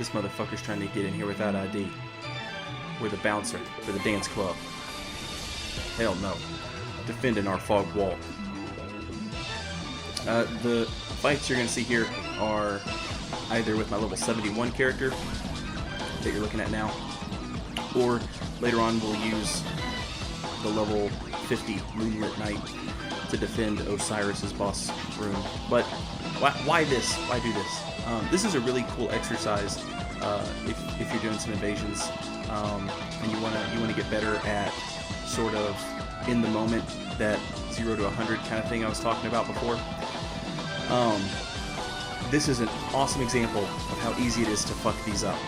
This motherfucker's trying to get in here without ID. We're the bouncer for the dance club. Hell no. Defending our fog wall. The fights you're going to see here are either with my level 71 character that you're looking at now, or later on we'll use the level 50 Moonlit Knight to defend Osiris's boss room. But why this? Why do this? This is a really cool exercise if you're doing some invasions and you wanna get better at sort of in the moment, that 0 to 100 kind of thing I was talking about before. This is an awesome example of how easy it is to fuck these up.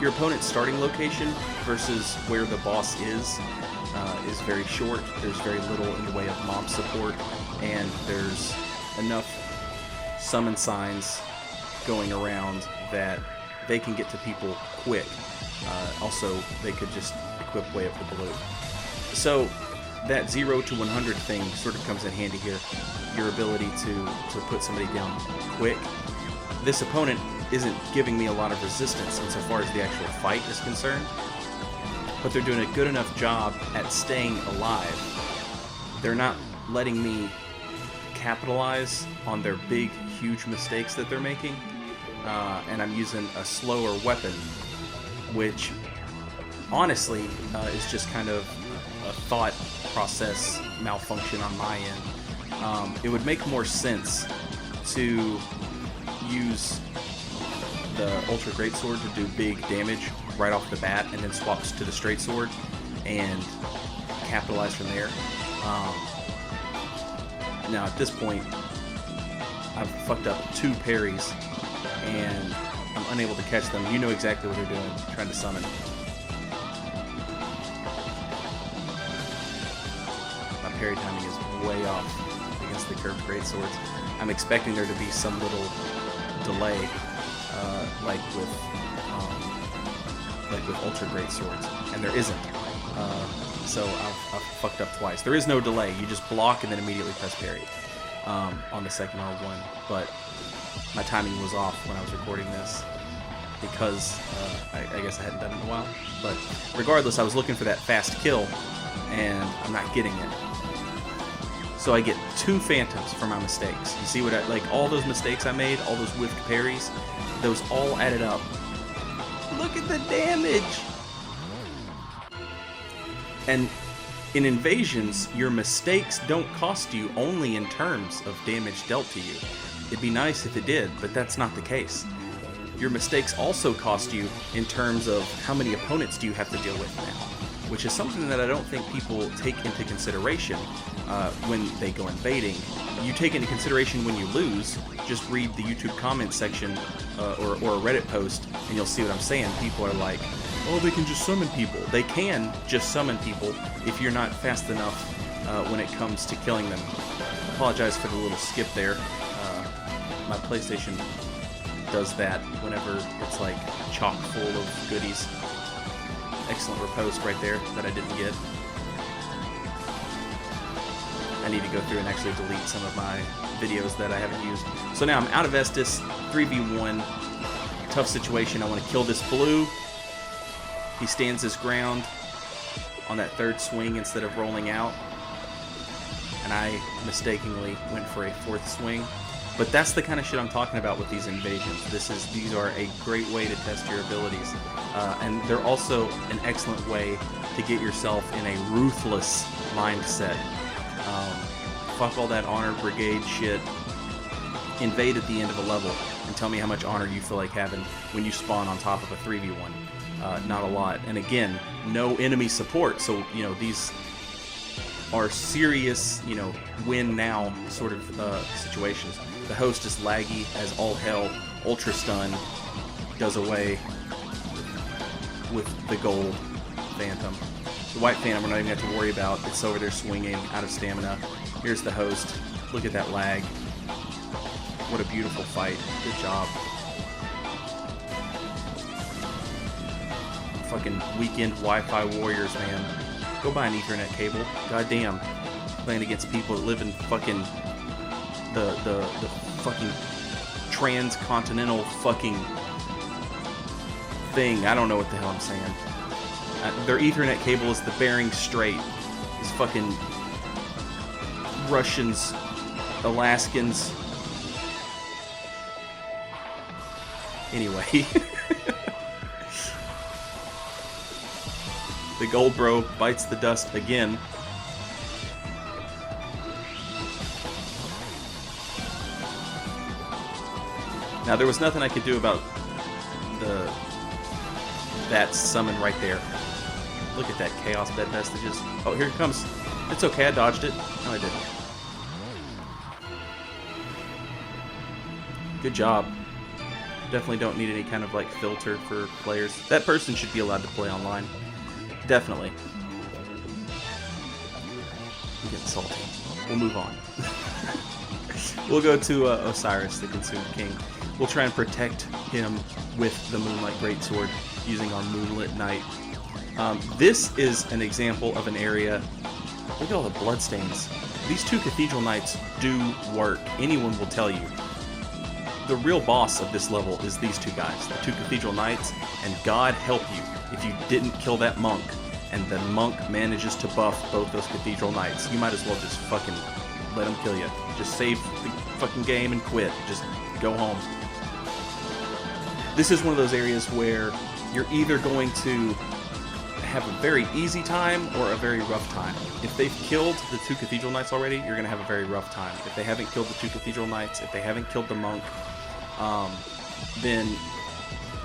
Your opponent's starting location versus where the boss is very short. There's very little in the way of mob support, and there's enough summon signs going around that they can get to people quick. Also, they could just equip way up the blue. So that 0 to 100 thing sort of comes in handy here. Your ability to put somebody down quick. This opponent isn't giving me a lot of resistance insofar as the actual fight is concerned, but they're doing a good enough job at staying alive. They're not letting me capitalize on their big, huge mistakes that they're making, and I'm using a slower weapon, which honestly is just kind of a thought process malfunction on my end. It would make more sense to use the Ultra Greatsword to do big damage right off the bat, and then swaps to the straight sword and capitalize from there. Now at this point, I've fucked up 2 parries and I'm unable to catch them. You know exactly what they're doing, trying to summon. My parry timing is way off against the curved greatswords. I'm expecting there to be some little delay, like with Ultra Greatswords, and there isn't. So I've fucked up twice. There is no delay. You just block and then immediately press parry on the second R1. But my timing was off when I was recording this because I guess I hadn't done it in a while. But regardless, I was looking for that fast kill, and I'm not getting it. So I get 2 phantoms for my mistakes. You see what all those mistakes I made, all those whiffed parries, those all added up. Look at the damage! And in invasions, your mistakes don't cost you only in terms of damage dealt to you. It'd be nice if it did, but that's not the case. Your mistakes also cost you in terms of how many opponents do you have to deal with now, which is something that I don't think people take into consideration when they go invading. You take into consideration when you lose. Just read the YouTube comment section or a Reddit post, and you'll see what I'm saying. People are like, oh, they can just summon people. They can just summon people if you're not fast enough when it comes to killing them. Apologize for the little skip there. My PlayStation does that whenever it's like chock full of goodies. Excellent riposte right there that I didn't get. I need to go through and actually delete some of my videos that I haven't used. So now I'm out of Estus, 3v1, tough situation. I want to kill this blue. He stands his ground on that 3rd swing instead of rolling out, and I mistakenly went for a 4th swing. But that's the kind of shit I'm talking about with these invasions. These are a great way to test your abilities, and they're also an excellent way to get yourself in a ruthless mindset. Fuck all that honor brigade shit. Invade at the end of a level and tell me how much honor you feel like having when you spawn on top of a 3v1. Not a lot. And again, no enemy support, so these are serious, win now sort of situations. The host is laggy as all hell. Ultra Stun does away with the gold Phantom. The white Phantom we're not even going to have to worry about. It's over there swinging, out of stamina. Here's the host. Look at that lag. What a beautiful fight. Good job. Fucking weekend Wi-Fi warriors, man. Go buy an Ethernet cable. Goddamn. Playing against people that live in fucking the fucking transcontinental fucking thing. I don't know what the hell I'm saying. Their Ethernet cable is the Bering Strait. These fucking Russians, Alaskans. Anyway. The gold bro bites the dust again. Now there was nothing I could do about that summon right there. Look at that chaos bed vestiges. Oh, here it comes. It's okay, I dodged it. No, I didn't. Good job. Definitely don't need any kind of like filter for players. That person should be allowed to play online. Definitely. I'm getting salty. We'll move on. We'll go to Osiris, the Consumed King. We'll try and protect him with the Moonlight Greatsword using our Moonlit Knight. This is an example of an area. Look at all the bloodstains. These two Cathedral Knights do work. Anyone will tell you. The real boss of this level is these two guys, the two Cathedral Knights, and God help you if you didn't kill that monk, and the monk manages to buff both those Cathedral Knights. You might as well just fucking let him kill you. Just save the fucking game and quit. Just go home. This is one of those areas where you're either going to have a very easy time or a very rough time. If they've killed the two Cathedral Knights already, you're going to have a very rough time. If they haven't killed the two Cathedral Knights, if they haven't killed the monk, then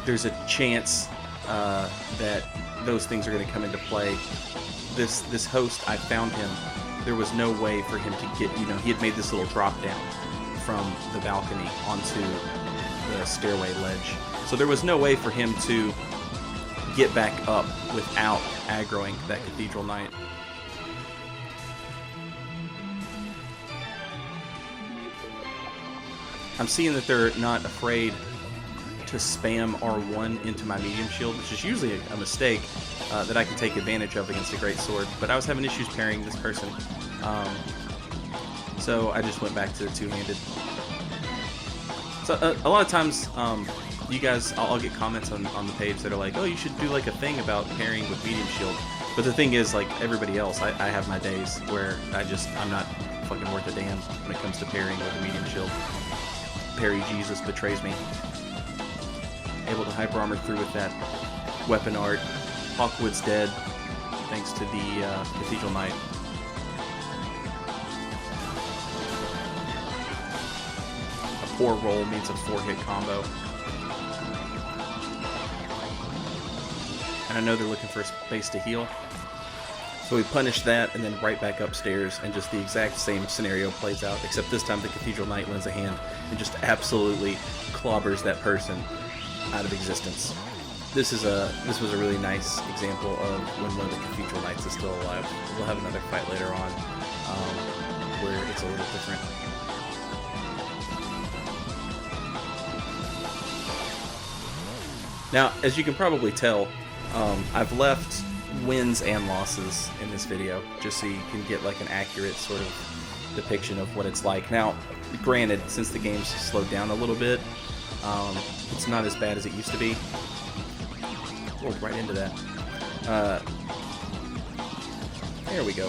there's a chance that those things are going to come into play. This host, I found him. There was no way for him to get, he had made this little drop down from the balcony onto the stairway ledge. So there was no way for him to get back up without aggroing that Cathedral Knight. I'm seeing that they're not afraid to spam R1 into my medium shield, which is usually a mistake that I can take advantage of against a great sword. But I was having issues parrying this person, so I just went back to the two-handed. So a lot of times, you guys, I'll get comments on the page that are like, oh, you should do like a thing about parrying with medium shield. But the thing is, like everybody else, I have my days where I'm not fucking worth a damn when it comes to parrying with a medium shield. Parry Jesus betrays me. Able to hyper armor through with that weapon art. Hawkwood's dead, thanks to the Cathedral Knight. A poor roll means a 4-hit combo. And I know they're looking for a space to heal. So we punish that and then right back upstairs, and just the exact same scenario plays out, except this time the Cathedral Knight lends a hand and just absolutely clobbers that person out of existence. This was a really nice example of when one of the Cathedral Knights is still alive. We'll have another fight later on where it's a little different. Now, as you can probably tell, I've left wins and losses in this video, just so you can get like an accurate sort of depiction of what it's like. Now, granted, since the game's slowed down a little bit, it's not as bad as it used to be. Rolled right into that. There we go.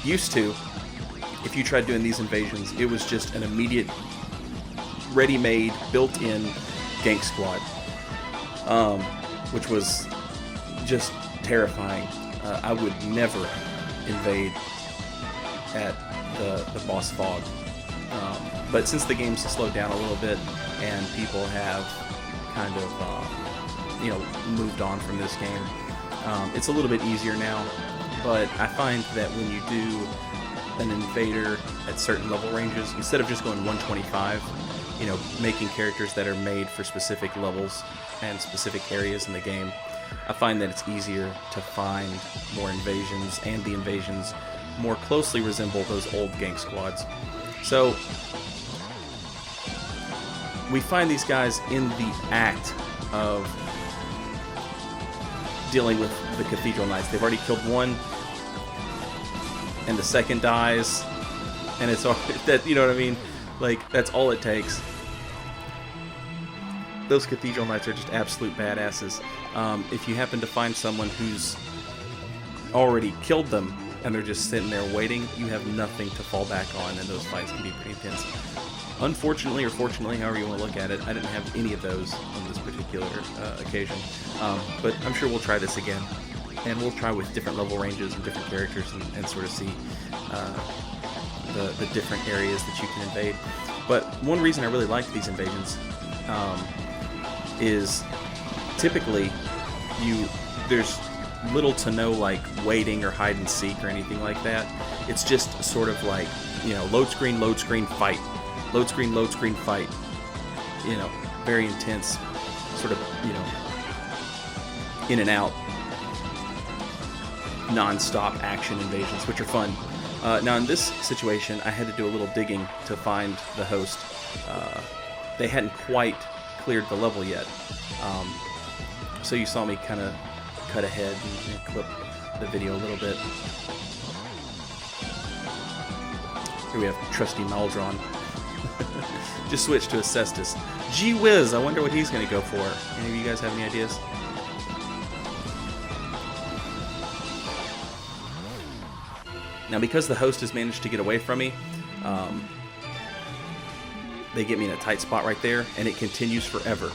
Used to, if you tried doing these invasions, it was just an immediate, ready-made, built-in gank squad, which was just terrifying. I would never invade at the boss fog. But since the game's slowed down a little bit and people have kind of moved on from this game, it's a little bit easier now. But I find that when you do an invader at certain level ranges, instead of just going 125, making characters that are made for specific levels and specific areas in the game, I find that it's easier to find more invasions, and the invasions more closely resemble those old gank squads. So we find these guys in the act of dealing with the Cathedral Knights. They've already killed one, and the second dies, and it's all that, you know what I mean? Like, that's all it takes. those Cathedral Knights are just absolute badasses. If you happen to find someone who's already killed them and they're just sitting there waiting, you have nothing to fall back on, and those fights can be pretty intense. Unfortunately, or fortunately, however you want to look at it, I didn't have any of those on this particular occasion. But I'm sure we'll try this again, and we'll try with different level ranges and different characters, and sort of see the different areas that you can invade. But one reason I really like these invasions is typically there's little to no like waiting or hide and seek or anything like that. It's just sort of like, you know, load screen, fight. Load screen, fight. You know, very intense, sort of, you know, in and out, non-stop action invasions, which are fun. Now in this situation, I had to do a little digging to find the host. They hadn't quite cleared the level yet. So you saw me kind of cut ahead and clip the video a little bit. Here we have trusty Maldron. Just switched to Acestus. Gee whiz, I wonder what he's going to go for. Any of you guys have any ideas? Now, because the host has managed to get away from me, they get me in a tight spot right there, and it continues forever.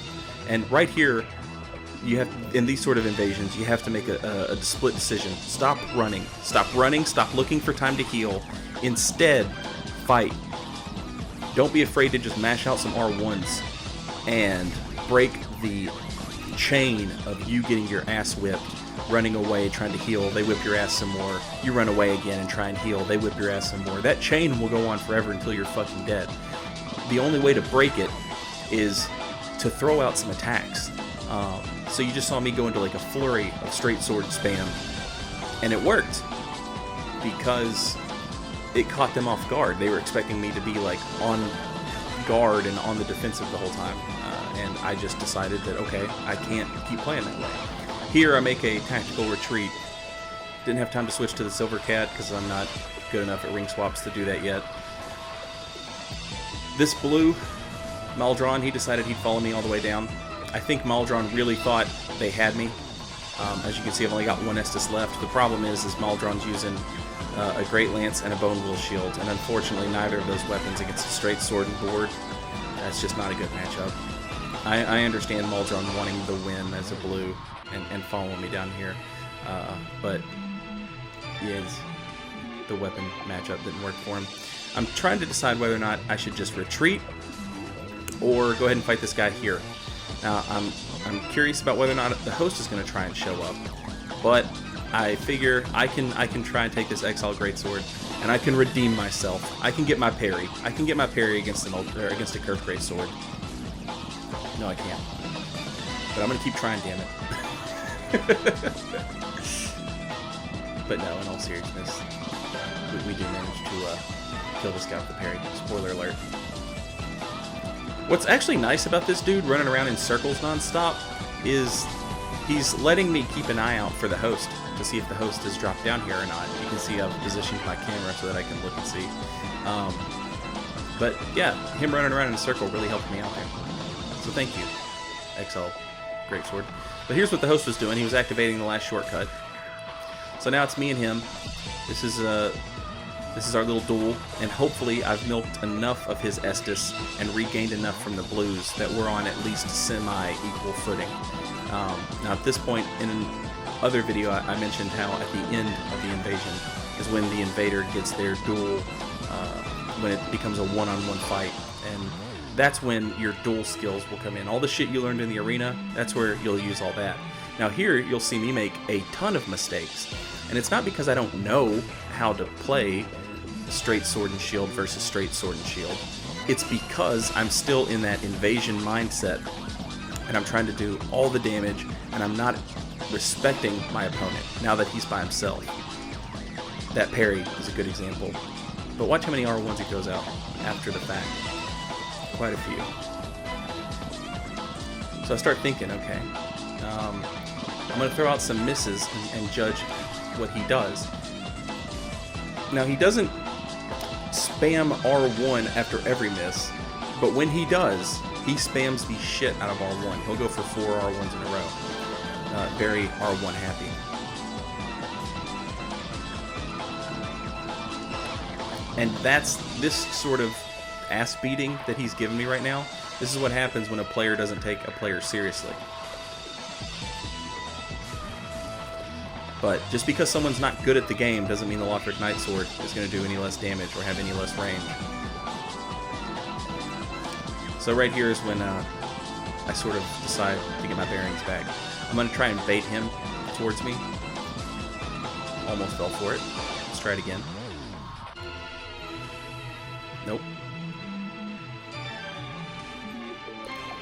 And right here, you have, in these sort of invasions, you have to make a split decision. Stop running. Stop looking for time to heal. Instead, fight. Don't be afraid to just mash out some R1s and break the chain of you getting your ass whipped, running away, trying to heal. They whip your ass some more. You run away again and try and heal. They whip your ass some more. That chain will go on forever until you're fucking dead. The only way to break it is to throw out some attacks. So you just saw me go into like a flurry of straight sword spam, and it worked because it caught them off guard. They were expecting me to be like on guard and on the defensive the whole time, and I just decided that, okay, I can't keep playing that way. Here I make a tactical retreat. Didn't have time to switch to the Silver Cat because I'm not good enough at ring swaps to do that yet. This blue, Maldron, he decided he'd follow me all the way down. I think Maldron really thought they had me. As you can see, I've only got one Estus left. The problem is Maldron's using a Great Lance and a Bone Wheel Shield, and unfortunately neither of those weapons against a straight sword and board. That's just not a good matchup. I understand Maldron wanting the win as a blue and following me down here, but yes, the weapon matchup didn't work for him. I'm trying to decide whether or not I should just retreat or go ahead and fight this guy here. Now, I'm curious about whether or not the host is going to try and show up, but I figure I can try and take this Exile Greatsword, and I can redeem myself. I can get my parry. I can get my parry against against a Curved Greatsword. No, I can't. But I'm going to keep trying, damn it. But no, in all seriousness, we do manage to kill this guy with the parry. Spoiler alert. What's actually nice about this dude running around in circles nonstop is he's letting me keep an eye out for the host to see if the host has dropped down here or not. You can see I've positioned my camera so that I can look and see. But yeah, him running around in a circle really helped me out there. So thank you, Exile Greatsword. But here's what the host was doing. He was activating the last shortcut. So now it's me and him. This is our little duel, and hopefully I've milked enough of his Estus and regained enough from the blues that we're on at least semi-equal footing. Now at this point, in another video, I mentioned how at the end of the invasion is when the invader gets their duel, when it becomes a one-on-one fight, and that's when your duel skills will come in. All the shit you learned in the arena, that's where you'll use all that. Now here, you'll see me make a ton of mistakes, and it's not because I don't know how to play straight sword and shield versus straight sword and shield. It's because I'm still in that invasion mindset, and I'm trying to do all the damage, and I'm not respecting my opponent now that he's by himself. That parry is a good example. But watch how many R1s he throws out after the fact. Quite a few. So I start thinking, okay, I'm going to throw out some misses and judge what he does. Now, he doesn't spam R1 after every miss, but when he does, He spams the shit out of R1. He'll go for 4 R1s in a row. Very R1 happy. And that's this sort of ass beating that he's giving me right now. This is what happens when a player doesn't take a player seriously. But just because someone's not good at the game doesn't mean the Lothric Night Sword is going to do any less damage or have any less range. So right here is when I sort of decide to get my bearings back. I'm going to try and bait him towards me. Almost fell for it. Let's try it again. Nope.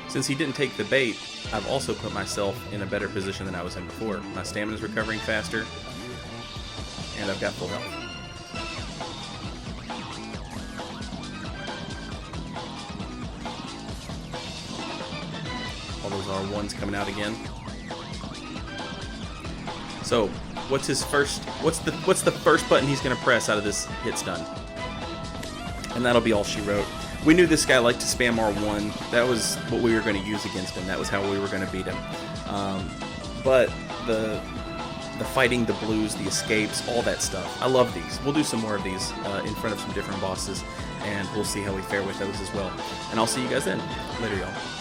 Since he didn't take the bait, I've also put myself in a better position than I was in before. My stamina's recovering faster, and I've got full health. All those R1s coming out again. So, what's his first? What's the first button he's gonna press out of this hit stun? And that'll be all she wrote. We knew this guy liked to spam R1. That was what we were going to use against him. That was how we were going to beat him. But the fighting, the blues, the escapes, all that stuff. I love these. We'll do some more of these in front of some different bosses, and we'll see how we fare with those as well. And I'll see you guys then. Later, y'all.